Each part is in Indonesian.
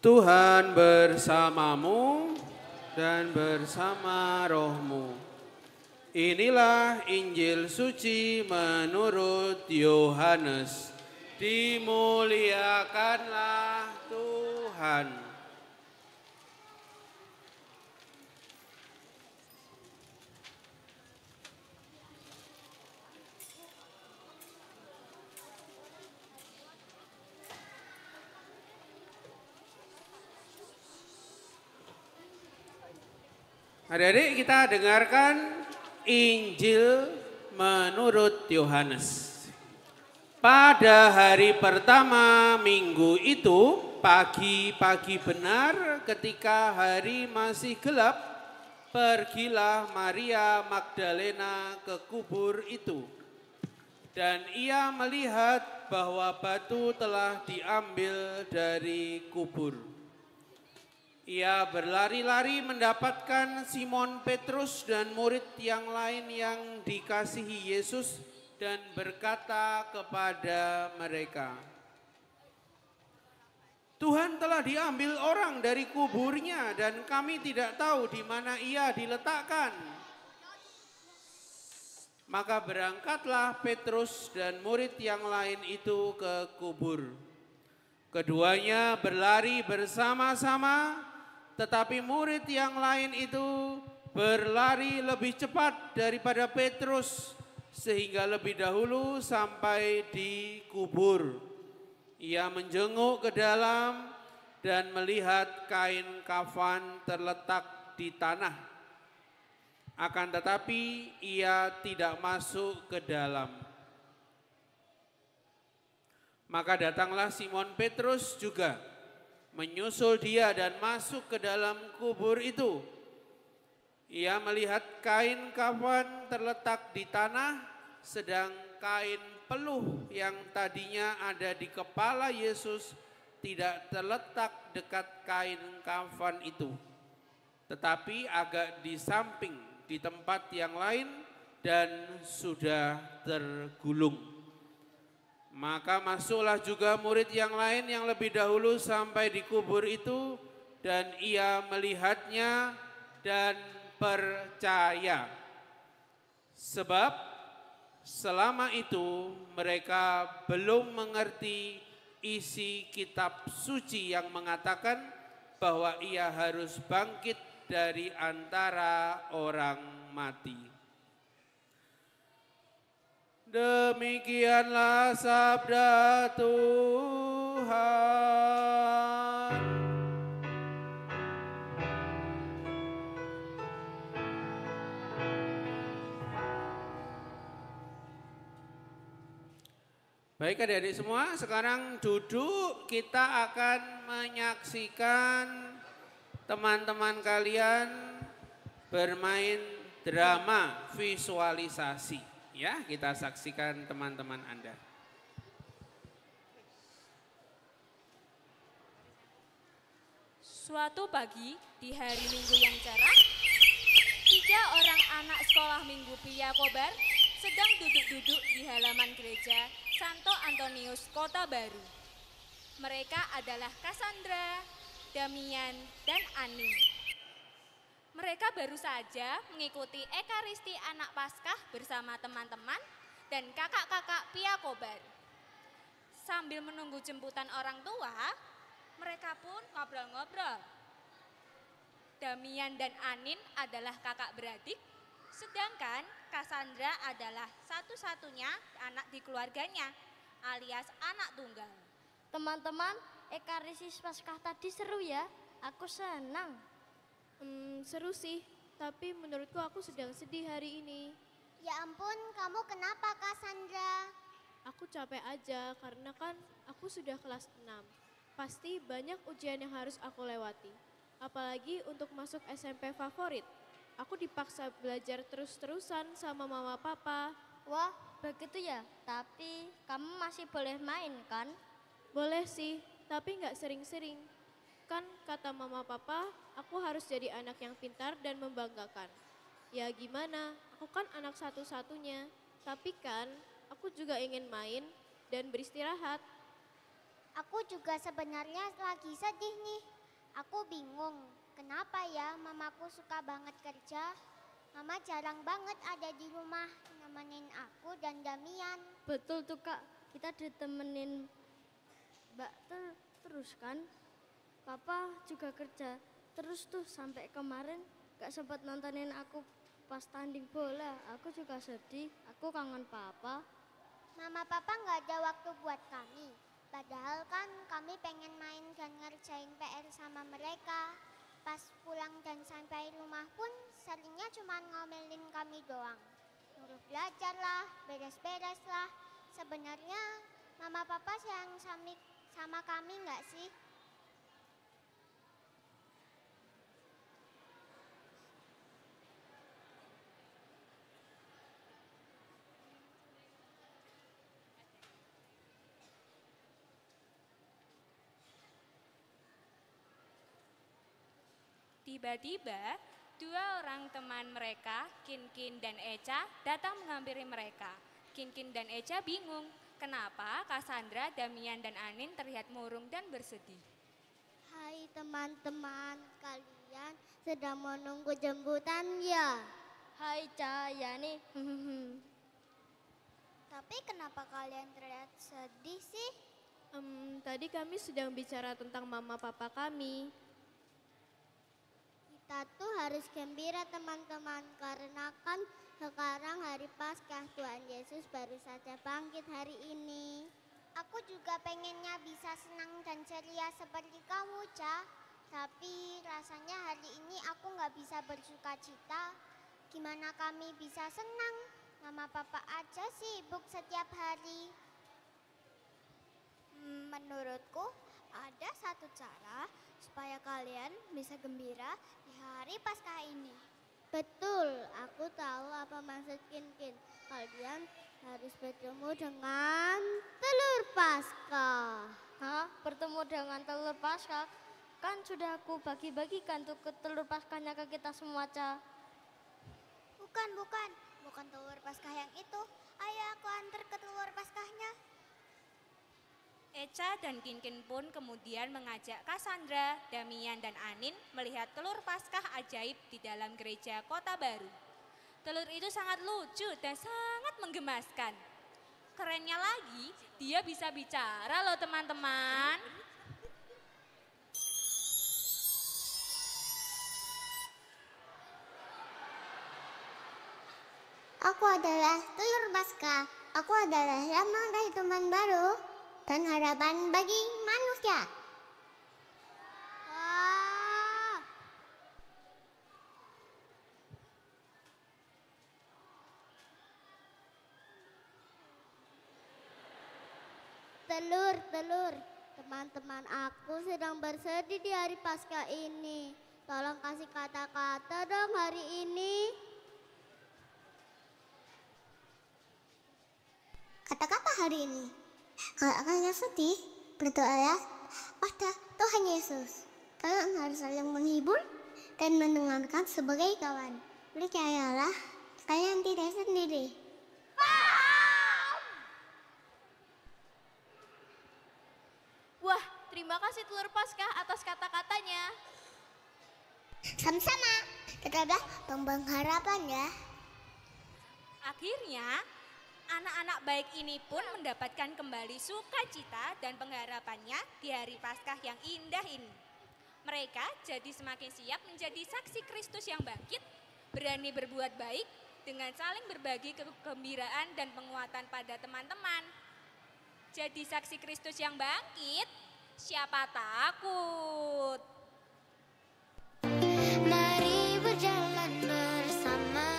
Tuhan bersamamu dan bersama rohmu. Inilah Injil suci menurut Yohanes. Dimuliakanlah Tuhan. Adik-adik, kita dengarkan Injil menurut Yohanes. Pada hari pertama minggu itu, pagi-pagi benar ketika hari masih gelap, pergilah Maria Magdalena ke kubur itu. Dan ia melihat bahwa batu telah diambil dari kubur. Ia berlari-lari mendapatkan Simon Petrus dan murid yang lain yang dikasihi Yesus dan berkata kepada mereka, "Tuhan telah diambil orang dari kuburnya dan kami tidak tahu di mana ia diletakkan." Maka berangkatlah Petrus dan murid yang lain itu ke kubur. Keduanya berlari bersama-sama, tetapi murid yang lain itu berlari lebih cepat daripada Petrus sehingga lebih dahulu sampai di kubur. Ia menjenguk ke dalam dan melihat kain kafan terletak di tanah. Akan tetapi ia tidak masuk ke dalam. Maka datanglah Simon Petrus juga, menyusul dia dan masuk ke dalam kubur itu. Ia melihat kain kafan terletak di tanah, sedang kain peluh yang tadinya ada di kepala Yesus tidak terletak dekat kain kafan itu, tetapi agak di samping di tempat yang lain dan sudah tergulung. Maka masuklah juga murid yang lain yang lebih dahulu sampai di kubur itu, dan ia melihatnya dan percaya. Sebab selama itu mereka belum mengerti isi kitab suci yang mengatakan bahwa ia harus bangkit dari antara orang mati. Demikianlah sabda Tuhan. Baik adik-adik semua, sekarang duduk, kita akan menyaksikan teman-teman kalian bermain drama visualisasi. Ya, kita saksikan teman-teman Anda. Suatu pagi di hari Minggu yang cerah, 3 orang anak sekolah Minggu Pria Kobar sedang duduk-duduk di halaman gereja Santo Antonius, Kota Baru. Mereka adalah Cassandra, Damian, dan Anin. Mereka baru saja mengikuti Ekaristi Anak Paskah bersama teman-teman dan kakak-kakak Pia Kobar. Sambil menunggu jemputan orang tua, mereka pun ngobrol-ngobrol. Damian dan Anin adalah kakak beradik, sedangkan Cassandra adalah satu-satunya anak di keluarganya, alias anak tunggal. Teman-teman, Ekaristi Paskah tadi seru ya, aku senang. Seru sih, tapi menurutku aku sedang sedih hari ini. Ya ampun, kamu kenapa Cassandra? Aku capek aja karena kan aku sudah kelas 6. Pasti banyak ujian yang harus aku lewati. Apalagi untuk masuk SMP favorit. Aku dipaksa belajar terus-terusan sama mama papa. Wah, begitu ya, tapi kamu masih boleh main kan? Boleh sih, tapi nggak sering-sering. Kan kata mama papa, aku harus jadi anak yang pintar dan membanggakan. Ya gimana, aku kan anak satu-satunya. Tapi kan, aku juga ingin main dan beristirahat. Aku juga sebenarnya lagi sedih nih. Aku bingung, kenapa ya mamaku suka banget kerja? Mama jarang banget ada di rumah nemenin aku dan Damian. Betul tuh Kak, kita ditemenin Mbak terus kan. Papa juga kerja terus tuh sampai kemarin gak sempat nontonin aku pas tanding bola. Aku juga sedih, aku kangen Papa. Mama papa nggak ada waktu buat kami. Padahal kan kami pengen main dan ngerjain PR sama mereka. Pas pulang dan sampai rumah pun seringnya cuma ngomelin kami doang. Nyuruh belajar lah, beres-beres lah. Sebenarnya mama papa sayang sama kami nggak sih? Tiba-tiba, dua orang teman mereka, Kinkin dan Echa, datang menghampiri mereka. Kinkin dan Echa bingung, kenapa Cassandra, Damian, dan Anin terlihat murung dan bersedih. Hai teman-teman, kalian sedang menunggu jemputan ya? Hai Yani. Tapi kenapa kalian terlihat sedih sih? Tadi kami sedang bicara tentang mama papa kami. Kita tuh harus gembira teman-teman, karena kan sekarang hari Paskah, Tuhan Yesus baru saja bangkit hari ini. Aku juga pengennya bisa senang dan ceria seperti kamu, Ca. Tapi rasanya hari ini aku nggak bisa bersuka cita. Gimana kami bisa senang? Mama papa aja sibuk setiap hari. Menurutku ada satu cara supaya kalian bisa gembira di hari Paskah ini. Betul, aku tahu apa maksud Kinkin. Kalian harus bertemu dengan telur Paskah. Hah? Bertemu dengan telur Paskah? Kan sudah aku bagi-bagikan tuh ke telur Paskahnya ke kita semua, Ca. Bukan telur Paskah yang itu. Ayo aku antar ke telur Paskahnya. Echa dan Kinkin pun kemudian mengajak Cassandra, Damian, dan Anin melihat telur Paskah ajaib di dalam gereja Kota Baru. Telur itu sangat lucu dan sangat menggemaskan. Kerennya lagi, dia bisa bicara loh teman-teman. Aku adalah telur Paskah. Aku adalah lambang kehidupan baru dan harapan bagi manusia. Wah. Telur. Teman-teman aku sedang bersedih di hari Paskah ini. Tolong kasih kata-kata dong hari ini. Kata-kata hari ini. Kalau kalian sedih, berdoalah pada Tuhan Yesus. Kalian harus saling menghibur dan mendengarkan sebagai kawan. Percayalah, kalian tidak sendiri. Wah, terima kasih telur Paskah atas kata-katanya. Sama-sama, tetaplah pembang harapan ya. Akhirnya, anak-anak baik ini pun mendapatkan kembali sukacita dan pengharapannya di hari Paskah yang indah ini. Mereka jadi semakin siap menjadi saksi Kristus yang bangkit, berani berbuat baik dengan saling berbagi kegembiraan dan penguatan pada teman-teman. Jadi saksi Kristus yang bangkit, siapa takut? Mari berjalan bersama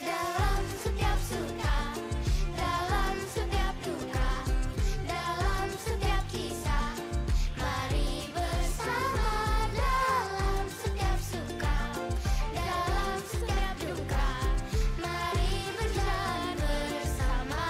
dalam setiap suka, dalam setiap duka, dalam setiap kisah. Mari bersama dalam setiap suka, dalam setiap duka. Mari berjalan bersama.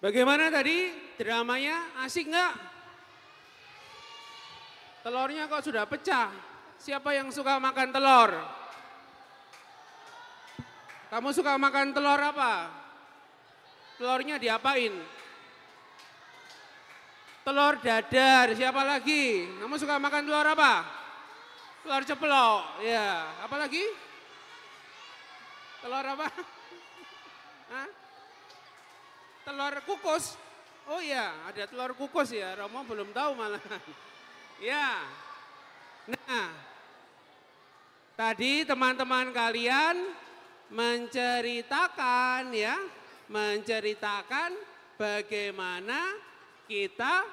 Bagaimana tadi dramanya? Asik nggak? Telurnya kok sudah pecah. Siapa yang suka makan telur? Kamu suka makan telur apa? Telurnya diapain? Telur dadar. Siapa lagi? Kamu suka makan telur apa? Telur ceplok. Ya, apa lagi? Telur apa? Hah? Telur kukus. Oh iya, ada telur kukus ya. Romo belum tahu malah. Ya. Nah, tadi teman-teman kalian menceritakan ya, menceritakan bagaimana kita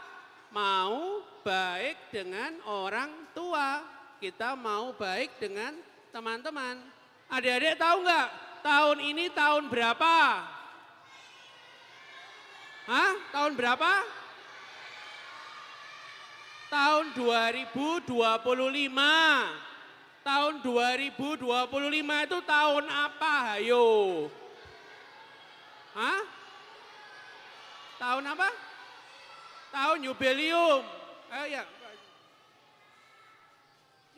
mau baik dengan orang tua. Kita mau baik dengan teman-teman. Adik-adik tahu nggak? Tahun ini tahun berapa? Hah? Tahun berapa? Tahun 2025. Tahun 2025 itu tahun apa? Ayo. Hah? Tahun apa? Tahun jubileum. Ayo ya.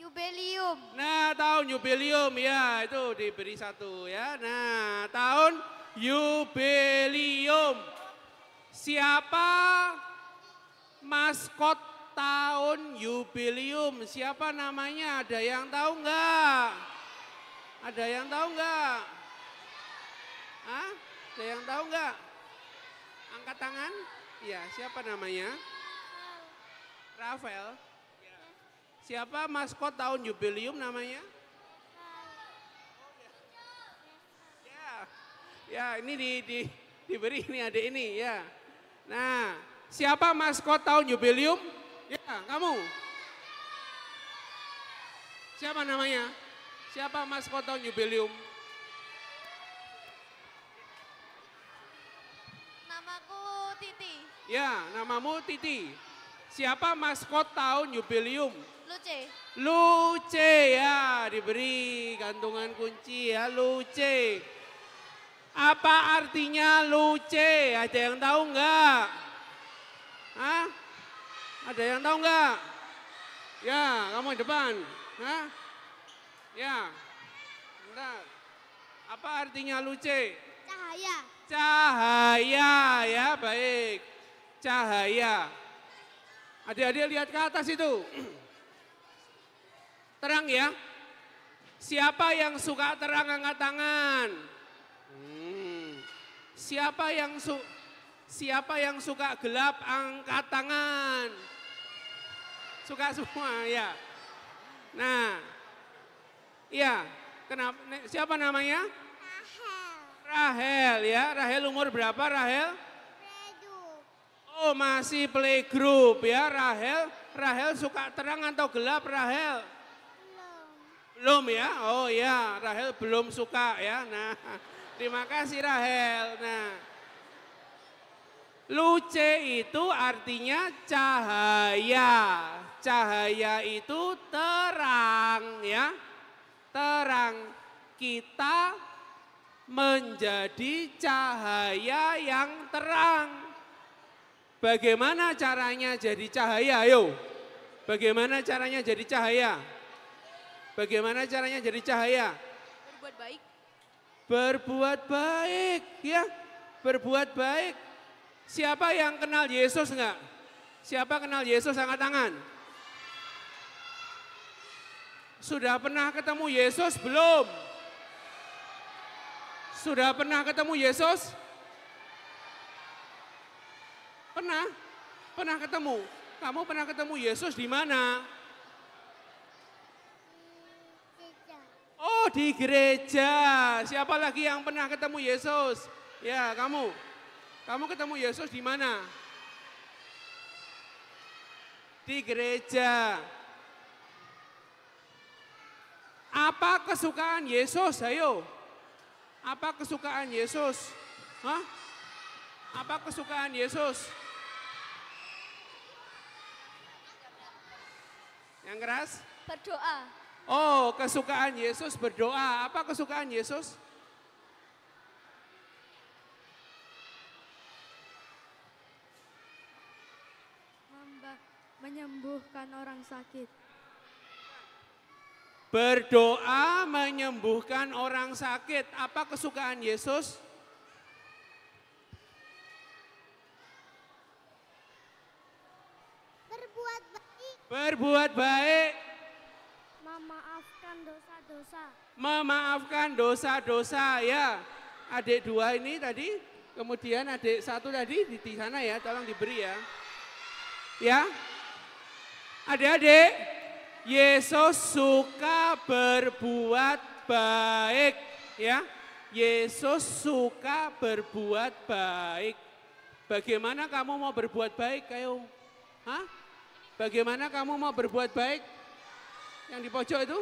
Jubileum. Nah, tahun jubileum ya, itu diberi satu ya. Nah, tahun jubileum. Siapa maskot tahun jubileum? Siapa namanya? Ada yang tahu enggak? Ada yang tahu enggak? Hah? Ada yang tahu enggak? Angkat tangan. Ya, siapa namanya? Rafael. Siapa maskot tahun jubileum namanya? Ya, ini diberi ini adik ini ya. Nah, siapa maskot tahun jubileum? Ya, kamu. Siapa namanya? Siapa maskot tahun jubileum? Namaku Titi. Ya, namamu Titi. Siapa maskot tahun jubileum? Luce. Luce ya, diberi gantungan kunci ya, Luce. Apa artinya luce? Ada yang tahu enggak? Hah? Ada yang tahu enggak? Ya, kamu di depan. Hah? Ya. Bentar. Apa artinya luce? Cahaya. Cahaya ya, baik. Cahaya. Adik-adik lihat ke atas itu. Terang ya. Siapa yang suka terang angkat tangan? Siapa yang suka gelap angkat tangan? Suka semua ya. Nah, iya. Kenapa? Siapa namanya? Rahel ya. Rahel umur berapa Rahel? Oh masih playgroup ya Rahel. Rahel suka terang atau gelap Rahel? Belum ya. Oh ya Rahel belum suka ya. Nah. Terima kasih Rahel. Nah, luce itu artinya cahaya. Cahaya itu terang ya. Terang. Kita menjadi cahaya yang terang. Bagaimana caranya jadi cahaya? Ayo. Bagaimana caranya jadi cahaya? Bagaimana caranya jadi cahaya? Berbuat baik. Berbuat baik ya, berbuat baik. Siapa yang kenal Yesus enggak? Siapa kenal Yesus angkat tangan? Sudah pernah ketemu Yesus belum? Sudah pernah ketemu Yesus? Pernah? Pernah ketemu? Kamu pernah ketemu Yesus di mana? Oh di gereja. Siapa lagi yang pernah ketemu Yesus? Ya kamu. Kamu ketemu Yesus di mana? Di gereja. Apa kesukaan Yesus? Ayo. Apa kesukaan Yesus? Hah? Apa kesukaan Yesus? Yang keras? Berdoa. Oh, kesukaan Yesus berdoa. Apa kesukaan Yesus? Menyembuhkan orang sakit. Berdoa menyembuhkan orang sakit. Apa kesukaan Yesus? Berbuat baik. Berbuat baik. Memaafkan dosa-dosa. Memaafkan dosa-dosa ya. Adik 2 ini tadi, kemudian adik 1 tadi di sana ya, tolong diberi ya. Ya. Adik-adik, Yesus suka berbuat baik ya. Yesus suka berbuat baik. Bagaimana kamu mau berbuat baik, ayo? Hah? Bagaimana kamu mau berbuat baik? Yang di pojok itu?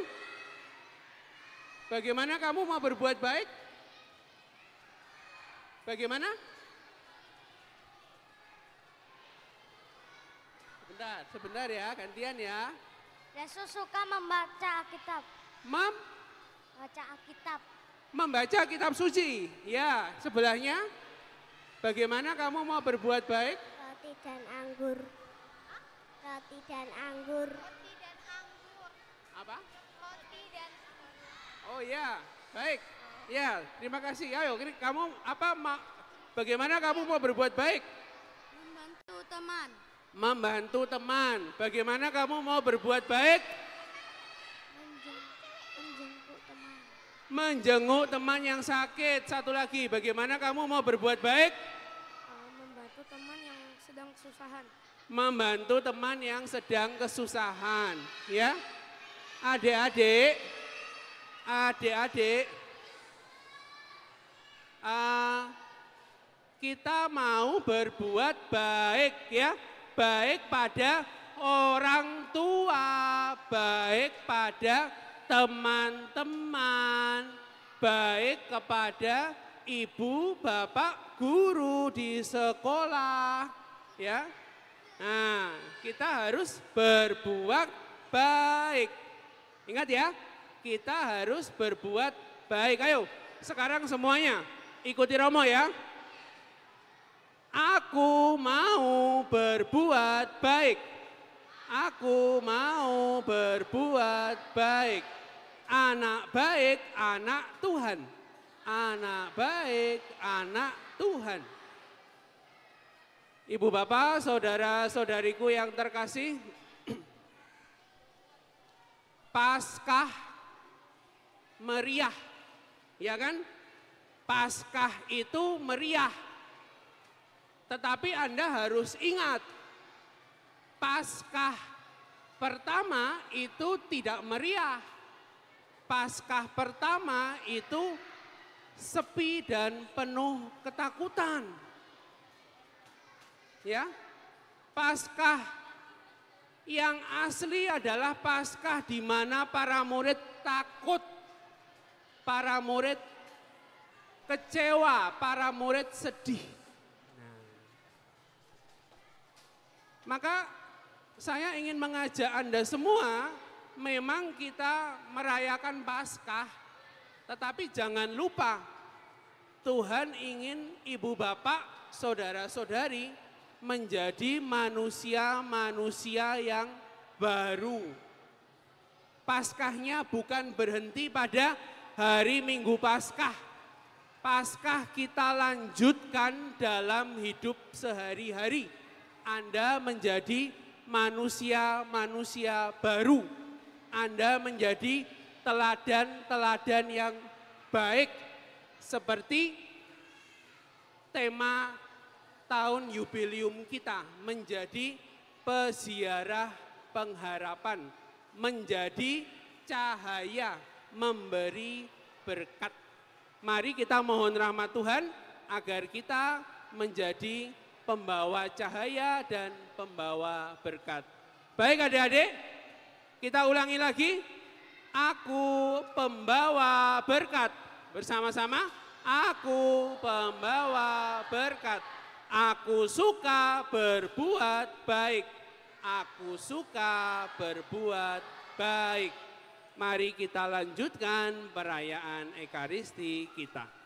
Bagaimana kamu mau berbuat baik? Bagaimana? Sebentar ya, gantian ya. Yesus suka membaca Alkitab. Baca Alkitab. Membaca kitab suci. Ya, sebelahnya. Bagaimana kamu mau berbuat baik? Roti dan anggur. Roti dan anggur. Apa? Roti dan anggur. Oh ya, baik. Ya, terima kasih. Ayo, kamu bagaimana kamu mau berbuat baik? Membantu teman. Membantu teman. Bagaimana kamu mau berbuat baik? Menjenguk teman. Menjenguk teman yang sakit. Satu lagi, bagaimana kamu mau berbuat baik? Membantu teman yang sedang kesusahan. Membantu teman yang sedang kesusahan. Ya, adik-adik, kita mau berbuat baik ya. Baik pada orang tua, baik pada teman-teman, baik kepada ibu, bapak, guru di sekolah, ya. Nah, kita harus berbuat baik. Ingat ya, kita harus berbuat baik. Ayo, sekarang semuanya ikuti Romo ya. Aku mau berbuat baik. Aku mau berbuat baik. Anak baik, anak Tuhan. Anak baik, anak Tuhan. Ibu bapak, saudara-saudariku yang terkasih, Paskah meriah, ya kan? Paskah itu meriah. Tetapi Anda harus ingat, Paskah pertama itu tidak meriah. Paskah pertama itu sepi dan penuh ketakutan. Ya, Paskah yang asli adalah Paskah di mana para murid takut, para murid kecewa, para murid sedih. Maka saya ingin mengajak Anda semua, memang kita merayakan Paskah, tetapi jangan lupa Tuhan ingin ibu bapak, saudara-saudari menjadi manusia-manusia yang baru. Paskahnya bukan berhenti pada hari Minggu Paskah. Paskah kita lanjutkan dalam hidup sehari-hari. Anda menjadi manusia-manusia baru. Anda menjadi teladan-teladan yang baik. Seperti tema tahun jubileum kita, menjadi peziarah pengharapan, menjadi cahaya, memberi berkat. Mari kita mohon rahmat Tuhan agar kita menjadi pembawa cahaya dan pembawa berkat. Baik adik-adik, kita ulangi lagi. Aku pembawa berkat. Bersama-sama, aku pembawa berkat. Aku suka berbuat baik. Aku suka berbuat baik. Mari kita lanjutkan perayaan Ekaristi kita.